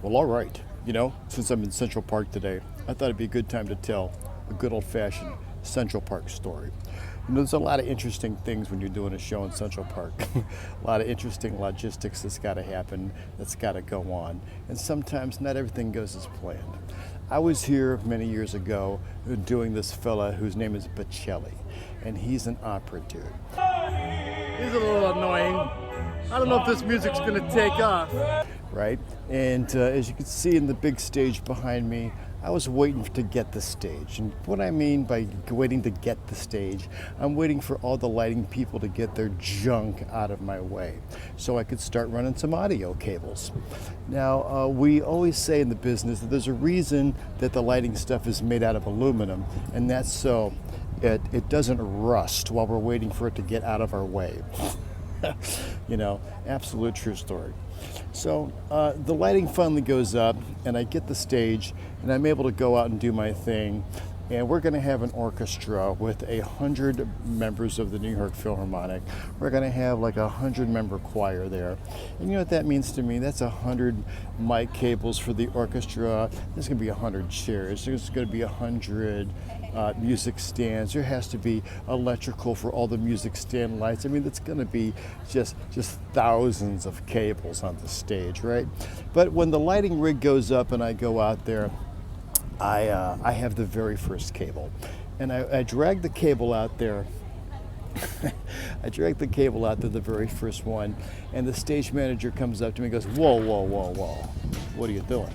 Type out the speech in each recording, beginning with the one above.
Well, all right. Since I'm in Central Park today, I thought it'd be a good time to tell a good old-fashioned Central Park story. There's a lot of interesting things when you're doing a show in Central Park. A lot of interesting logistics that's got to happen, that's got to go on. And sometimes not everything goes as planned. I was here many years ago doing this fella whose name is Bocelli, and he's an opera dude. He's a little annoying. I don't know if this music's going to take off. Right? And as you can see in the big stage behind me, I was waiting to get the stage. And what I mean by waiting to get the stage, I'm waiting for all the lighting people to get their junk out of my way so I could start running some audio cables. Now, we always say in the business that there's a reason that the lighting stuff is made out of aluminum, and that's so it doesn't rust while we're waiting for it to get out of our way. Absolute true story. So the lighting finally goes up, and I get the stage, and I'm able to go out and do my thing. And we're going to have an orchestra with 100 members of the New York Philharmonic. We're going to have like 100-member choir there. And you know what that means to me? That's 100 mic cables for the orchestra. There's going to be 100 chairs. There's going to be 100 music stands. There has to be electrical for all the music stand lights. I mean, it's going to be just thousands of cables on the stage, right? But when the lighting rig goes up and I go out there, I have the very first cable, and I drag the cable out there. I drag the cable out to the very first one, and the stage manager comes up to me and goes, "Whoa, whoa, whoa, whoa, what are you doing?"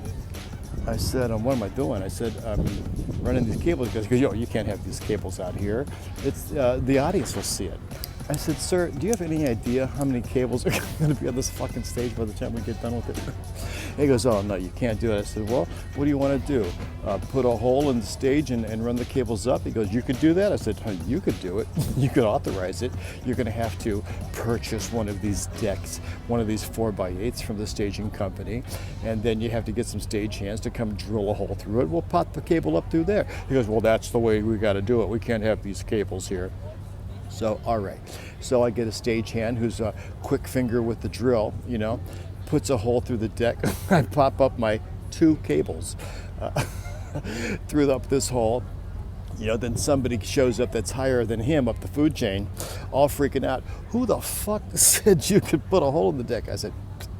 I said, "What am I doing?" I said, "I'm running these cables." He goes, "Yo, you can't have these cables out here. It's the audience will see it." I said, "Sir, do you have any idea how many cables are going to be on this fucking stage by the time we get done with it?" He goes, "Oh, no, you can't do it." I said, "Well, what do you want to do? Put a hole in the stage and run the cables up?" He goes, "You could do that?" I said, "Oh, you could do it. You could authorize it. You're going to have to purchase one of these decks, one of these 4x8s from the staging company, and then you have to get some stage hands to come drill a hole through it. We'll pop the cable up through there." He goes, "Well, that's the way we got to do it. We can't have these cables here." So, all right. So I get a stagehand who's a quick finger with the drill, puts a hole through the deck. I pop up my 2 cables through up this hole. Then somebody shows up that's higher than him up the food chain, all freaking out. "Who the fuck said you could put a hole in the deck?" I said,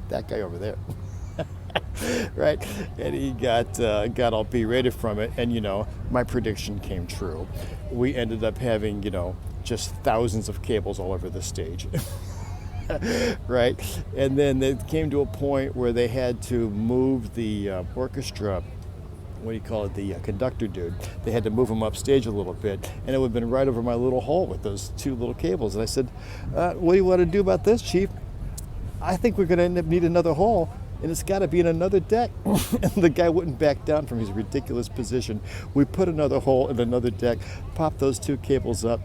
"That guy over there." Right? And he got all berated from it. And, my prediction came true. We ended up having, just thousands of cables all over the stage. Right? And then it came to a point where they had to move the orchestra, the conductor dude. They had to move him upstage a little bit, and it would have been right over my little hole with those 2 little cables. And I said, "What do you want to do about this, Chief?" "I think we're going to end up need another hole, and it's got to be in another deck." And the guy wouldn't back down from his ridiculous position. We put another hole in another deck, popped those 2 cables up,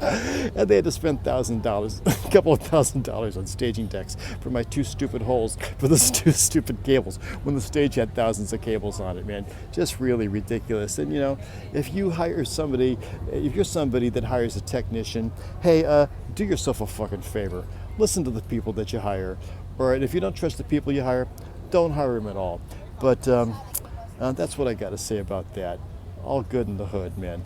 and they had to spend $1,000, a couple of $1,000 on staging decks for my 2 stupid holes for those 2 stupid cables when the stage had thousands of cables on it, man. Just really ridiculous. And if you hire somebody, if you're somebody that hires a technician, hey, do yourself a fucking favor. Listen to the people that you hire. All right, if you don't trust the people you hire, don't hire them at all. But that's what I got to say about that. All good in the hood, man.